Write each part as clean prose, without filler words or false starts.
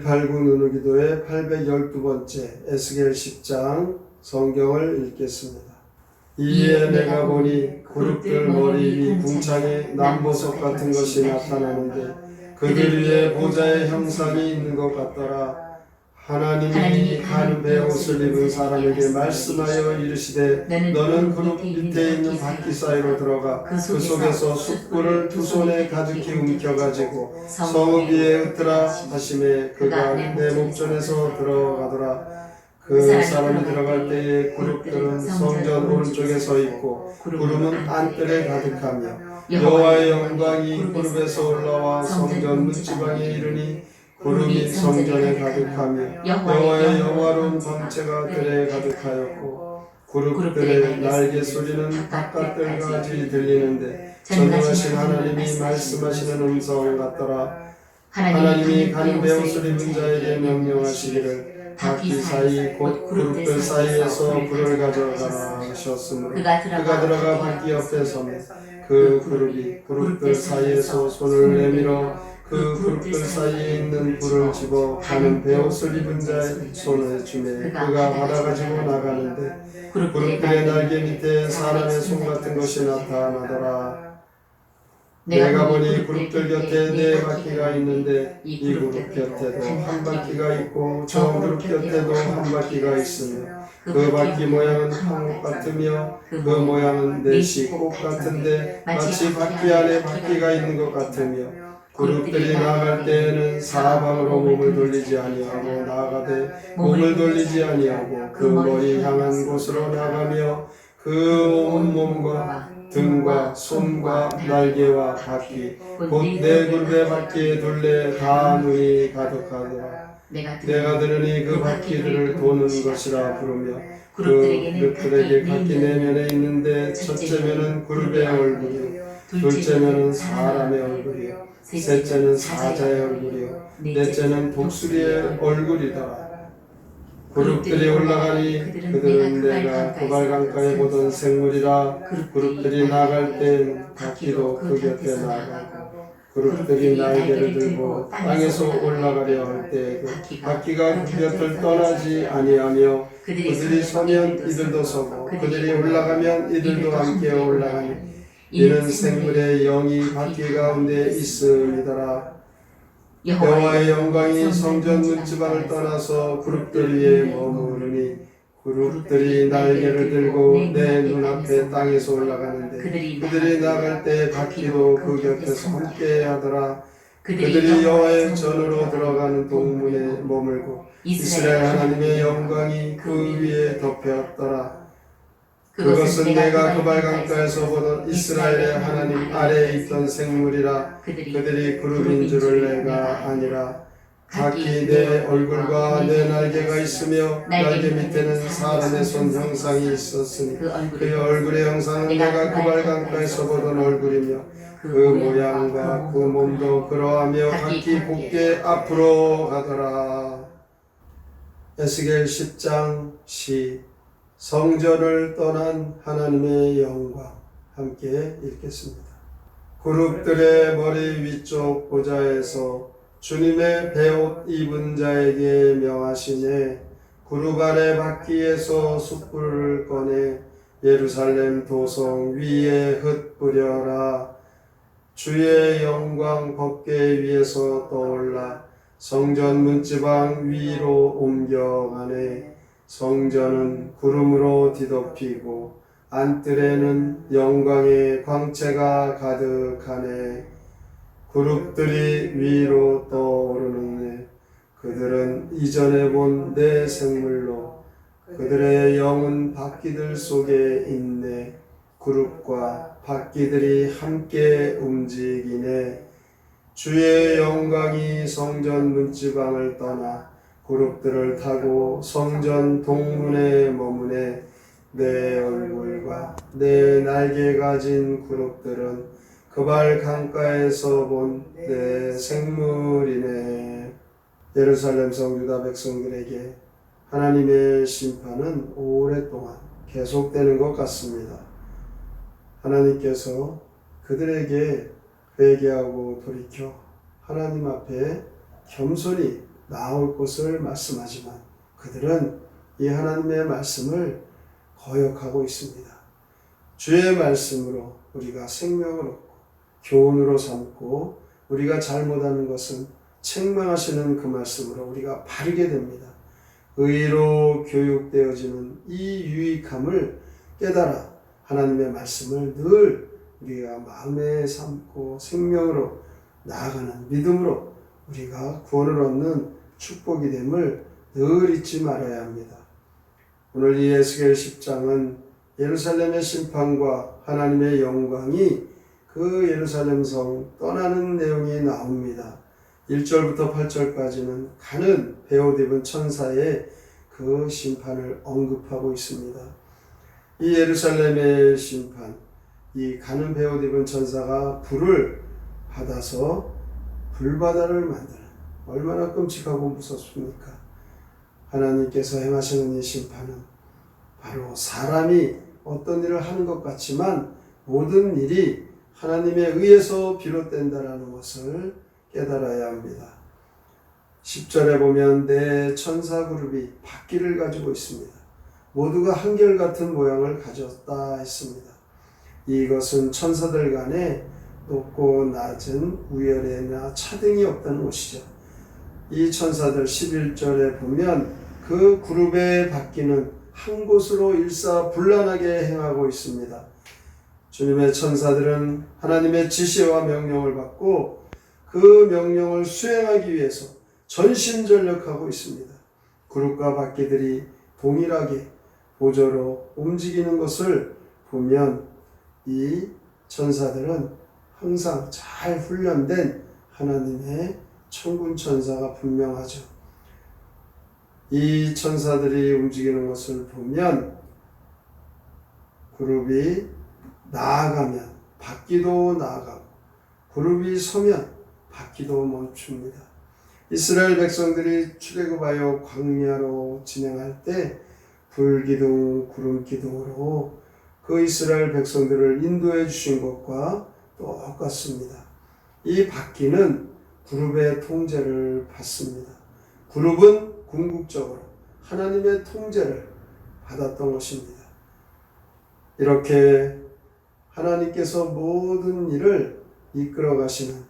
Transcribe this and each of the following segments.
189 누누기도의 812번째 에스겔 10장 성경을 읽겠습니다. 이에 내가 보니 그룹들 머리 위 궁창에 남보석 같은 것이 나타나는데 그들 위에 보좌의 형상이 있는 것 같더라. 하나님이 가는 베옷을 입은 사람에게 말씀하여 이르시되 너는 그룹 밑에 있는 바퀴 사이로 들어가 그 속에서 숯불을 두 손에 가득히 움켜가지고 성읍 위에 흩으라 하시매 그가 내 목전에서 들어가더라. 그 사람이 들어갈 때에 그룹들은 성전 오른쪽에 서 있고 구름은 안뜰에 가득하며 여호와의 영광이 그룹에서 올라와 성전 문지방에 이르니 구름이 성전에 가득하며 여호와의 영화로운 광채가 들에 가득하였고 그룹들의 날개 소리는 바깥들까지 들리는데 전능하신 하나님이 말씀하시는 음성 같더라. 하나님이 가는 베옷을 입은 자에게 명령하시기를 바퀴 사이 곧 그룹들 사이에서 불을 가져가라 하셨으므로 그가 들어가 바퀴 옆에 서며 그 그룹들 사이에서 손을 내밀어 그 그룹들 사이에 있는 불을 집어 가는 베옷을 입은 자의 손에 주매 그가 받아가지고 나가는데 그룹들의 날개 밑에 사람의 손 같은 것이 나타나더라. 내가 보니 그룹들 곁에 네 바퀴가 있는데 이 그룹 곁에도 한 바퀴가 있고 저 그룹 곁에도 한 바퀴가 있으며 그 바퀴 모양은 항옥 같으며 그 모양은 넷이 꽃 같은데 마치 바퀴 안에 바퀴가 있는 것 같으며 그룹들이 나아갈 때에는 사방으로 몸을 돌리지 아니하고 나아가되 몸을 돌리지 아니하고 그 머리 향한 곳으로 나가며 그 온 몸과 등과 손과 날개와 바퀴 곧 네 그룹의 바퀴에 둘레 다 눈이 가득하더라. 내가 들으니 그 바퀴들을 도는 것이라 부르며 그룹들에게 바퀴 네 면에 있는데 첫째 면은 그룹의 얼굴이요 둘째 면은 사람의 얼굴이요 셋째는 사자의 얼굴이요 넷째는 독수리의 얼굴이다. 그룹들이 올라가니 그들은 내가 고발강가에 보던 생물이라. 그룹들이 나갈 땐 바퀴도 그 곁에 나가고 그룹들이 날개를 들고 땅에서 올라가려 할 때에도 바퀴가 그 곁을 떠나지 아니하며 그들이 서면 이들도 서고 그들이 올라가면 이들도 함께 올라가니 이는 생물의 영이 바퀴 가운데 있음이더라. 여호와의 영광이 성전 문지방을 떠나서 그룹들 위에 머무르니 그룹들이 날개를 들고 내 눈앞에 땅에서 올라가는데 그들이 나갈 때 바퀴도 그 곁에서 함께 하더라. 그들이 여호와의 전으로 들어가는 동문에 머물고 이스라엘 하나님의 영광이 그 위에 덮였더라. 그것은 내가 그발강가에서 보던 이스라엘의 하나님 아래에 있던 생물이라. 그들이 그룹인 줄을 내가 아니라. 각기 내 얼굴과 내 날개가 있으며 날개 밑에는 사람의 손 형상이 있었으니 그 얼굴의 형상은 내가 그발강가에서 보던 얼굴이며 그 모양과 그 몸도 그러하며 각기 곱게 앞으로 가더라. 에스겔 10장 시 성전을 떠난 하나님의 영광 함께 읽겠습니다. 그룹들의 머리 위쪽 보좌에서 주님의 베옷 입은 자에게 명하시네 그룹 아래 바퀴에서 숯불을 꺼내 예루살렘 도성 위에 흩뿌려라. 주의 영광 법궤 위에서 떠올라 성전 문지방 위로 옮겨가네. 성전은 구름으로 뒤덮이고 안뜰에는 영광의 광채가 가득하네. 그룹들이 위로 떠오르는데 그들은 이전에 본 내 생물로 그들의 영은 바퀴들 속에 있네. 그룹과 바퀴들이 함께 움직이네. 주의 영광이 성전 문지방을 떠나 그룹들을 타고 성전 동문에 머무네. 내 얼굴과 내 날개 가진 그룹들은 그발 강가에서 본 내 생물이네. 예루살렘 성 유다 백성들에게 하나님의 심판은 오랫동안 계속되는 것 같습니다. 하나님께서 그들에게 회개하고 돌이켜 하나님 앞에 겸손히 나올 것을 말씀하지만 그들은 이 하나님의 말씀을 거역하고 있습니다. 주의 말씀으로 우리가 생명을 얻고 교훈으로 삼고 우리가 잘못하는 것은 책망하시는 그 말씀으로 우리가 바르게 됩니다. 의로 교육되어지는 이 유익함을 깨달아 하나님의 말씀을 늘 우리가 마음에 삼고 생명으로 나아가는 믿음으로 우리가 구원을 얻는 축복이 됨을 늘 잊지 말아야 합니다. 오늘 이 에스겔 10장은 예루살렘의 심판과 하나님의 영광이 그 예루살렘 성 떠나는 내용이 나옵니다. 1절부터 8절까지는 가는 베옷 입은 천사의 그 심판을 언급하고 있습니다. 이 예루살렘의 심판, 이 가는 베옷 입은 천사가 불을 받아서 불바다를 만드는, 얼마나 끔찍하고 무섭습니까? 하나님께서 행하시는 이 심판은 바로 사람이 어떤 일을 하는 것 같지만 모든 일이 하나님에 의해서 비롯된다라는 것을 깨달아야 합니다. 10절에 보면 내 천사 그룹이 바퀴를 가지고 있습니다. 모두가 한결같은 모양을 가졌다 했습니다. 이것은 천사들 간에 높고 낮은 우열이나 차등이 없다는 것이죠. 이 천사들 11절에 보면 그 그룹의 바퀴는 한 곳으로 일사불란하게 행하고 있습니다. 주님의 천사들은 하나님의 지시와 명령을 받고 그 명령을 수행하기 위해서 전심전력하고 있습니다. 그룹과 바퀴들이 동일하게 보조로 움직이는 것을 보면 이 천사들은 항상 잘 훈련된 하나님의 천군 천사가 분명하죠. 이 천사들이 움직이는 것을 보면 그룹이 나아가면 바퀴도 나아가고 그룹이 서면 바퀴도 멈춥니다. 이스라엘 백성들이 출애굽하여 광야로 진행할 때 불기둥, 구름기둥으로 그 이스라엘 백성들을 인도해 주신 것과 똑같습니다. 이 바퀴는 그룹의 통제를 받습니다. 그룹은 궁극적으로 하나님의 통제를 받았던 것입니다. 이렇게 하나님께서 모든 일을 이끌어 가시는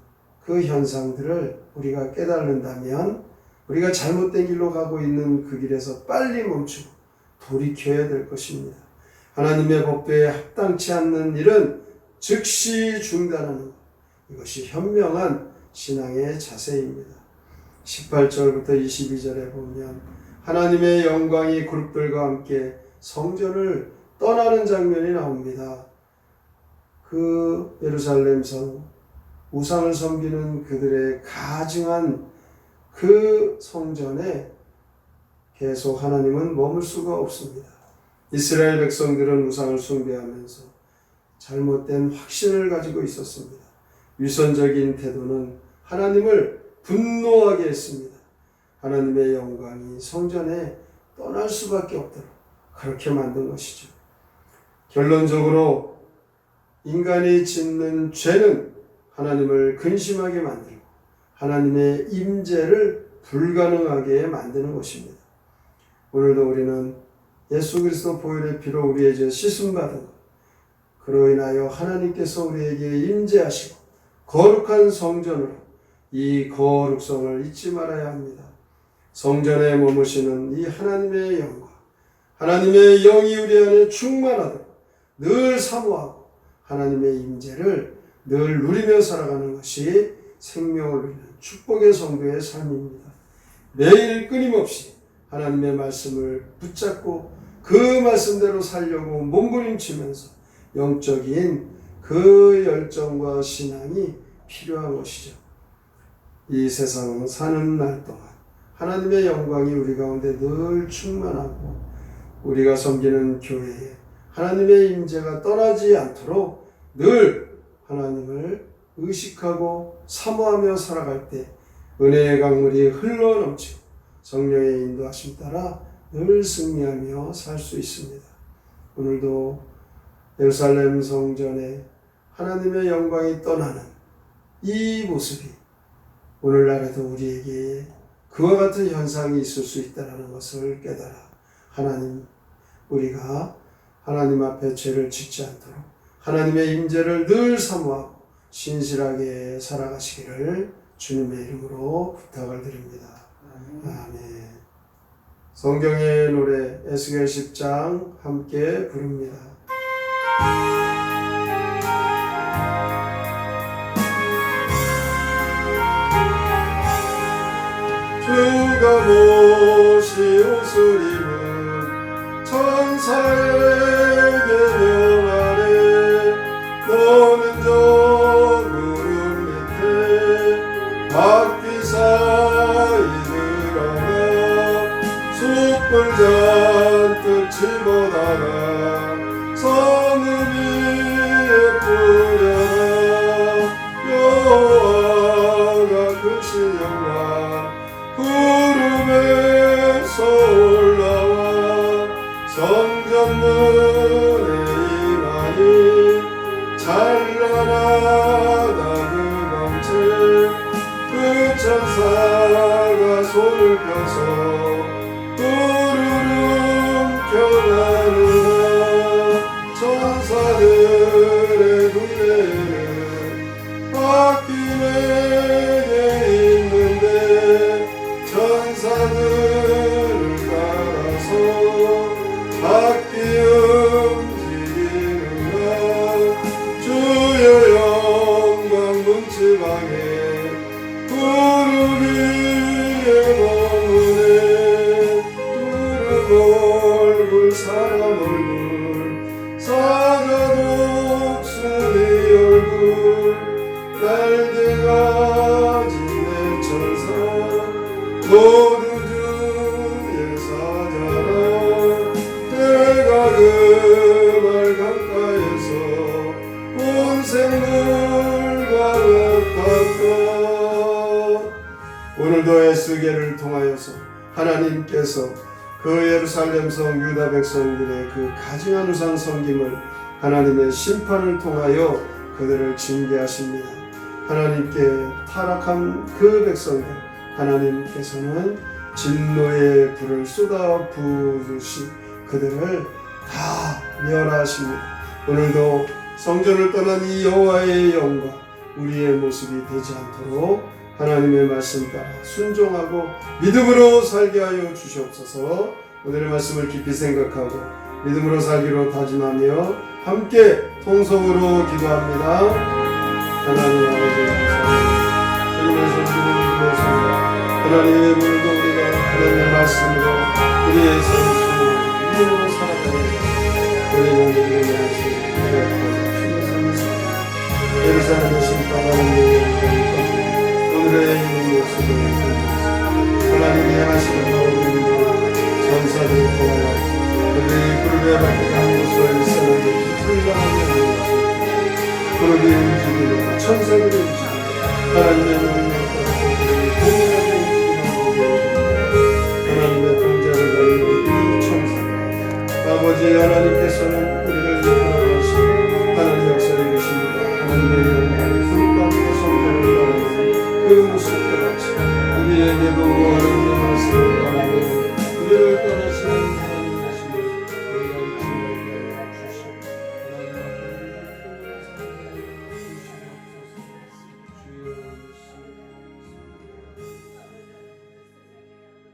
그 현상들을 우리가 깨달는다면 우리가 잘못된 길로 가고 있는 그 길에서 빨리 멈추고 돌이켜야 될 것입니다. 하나님의 법도에 합당치 않는 일은 즉시 중단하는 것, 이것이 현명한 신앙의 자세입니다. 18절부터 22절에 보면 하나님의 영광이 그룹들과 함께 성전을 떠나는 장면이 나옵니다. 그 예루살렘 성, 우상을 섬기는 그들의 가증한 그 성전에 계속 하나님은 머물 수가 없습니다. 이스라엘 백성들은 우상을 숭배하면서 잘못된 확신을 가지고 있었습니다. 위선적인 태도는 하나님을 분노하게 했습니다. 하나님의 영광이 성전에 떠날 수밖에 없도록 그렇게 만든 것이죠. 결론적으로 인간이 짓는 죄는 하나님을 근심하게 만들고 하나님의 임재를 불가능하게 만드는 것입니다. 오늘도 우리는 예수 그리스도 보혈의 피로 우리의 죄 씻음받은 것, 그로 인하여 하나님께서 우리에게 임재하시고 거룩한 성전으로 이 거룩성을 잊지 말아야 합니다. 성전에 머무시는 이 하나님의 영광, 하나님의 영이 우리 안에 충만하도록 늘 사모하고 하나님의 임재를 늘 누리며 살아가는 것이 생명을 누리는 축복의 성도의 삶입니다. 매일 끊임없이 하나님의 말씀을 붙잡고 그 말씀대로 살려고 몸부림치면서 영적인 그 열정과 신앙이 필요한 것이죠. 이 세상 사는 날 동안 하나님의 영광이 우리 가운데 늘 충만하고 우리가 섬기는 교회에 하나님의 임재가 떠나지 않도록 늘 하나님을 의식하고 사모하며 살아갈 때 은혜의 강물이 흘러넘치고 성령의 인도하심 따라 늘 승리하며 살 수 있습니다. 오늘도 예루살렘 성전에 하나님의 영광이 떠나는 이 모습이 오늘날에도 우리에게 그와 같은 현상이 있을 수 있다는 것을 깨달아 하나님, 우리가 하나님 앞에 죄를 짓지 않도록 하나님의 임재를 늘 사모하고 신실하게 살아가시기를 주님의 이름으로 부탁을 드립니다. 아멘. 성경의 노래 에스겔 10장 함께 부릅니다. 주가 못이 옷을 입은 천사에게 명하래. 너는 저 구름 밑에 바퀴 사이 들어가 숯불 잔뜩 집어다가 성읍 위에 뿌려라. 여호와가 크신 영광 구름에서 올라와 성전문에 임하니 찬란하다 그 광채. 그 천사가 손을 펴서 우르릉 켜가느라. 천사들의 군대는 바퀴에게 있는데 천사들을 따라서 바퀴 움직이는가. 주여 영광 문지방에 구름 위에 머무네. 구름 얼굴 사람 얼굴 사자 독수리 얼굴 날개가 짙은 천사 모두 주의 사자라. 내가 그 말 강가에서 온 생물과 같았다. 오늘도 에스겔을 통하여서 하나님께서 그 예루살렘 성 유다 백성들의 그 가증한 우상 섬김을 하나님의 심판을 통하여 그들을 징계하십니다. 하나님께 타락한 그 백성들, 하나님께서는 진노의 불을 쏟아 부으시 그들을 다 멸하십니다. 오늘도 성전을 떠난 이 여호와의 영과 우리의 모습이 되지 않도록 하나님의 말씀 따라 순종하고 믿음으로 살게 하여 주시옵소서. 오늘의 말씀을 깊이 생각하고 믿음으로 살기로 다짐하며 함께 통성으로 기도합니다. 하나님 아버지 감사합니다. 주님의 손길을 믿으면서 하나님의 오늘도 우리가 하나님의 말씀으로 우리의 삶을 믿음으로 살아가는 우리 몸을 위하시 예루살렘의 심판하는 오늘의 이 모습을 보면서 하나님이 행하시는 모든 전사를 통하여 그들이 구름에 박힌 한 곳을 일어나게 흘러가는 구름이 움직이고 천사들이 움직이고 하나님의 능력을 따라서 하나님의 동자를 가진 이 천사 아버지 하나님께서는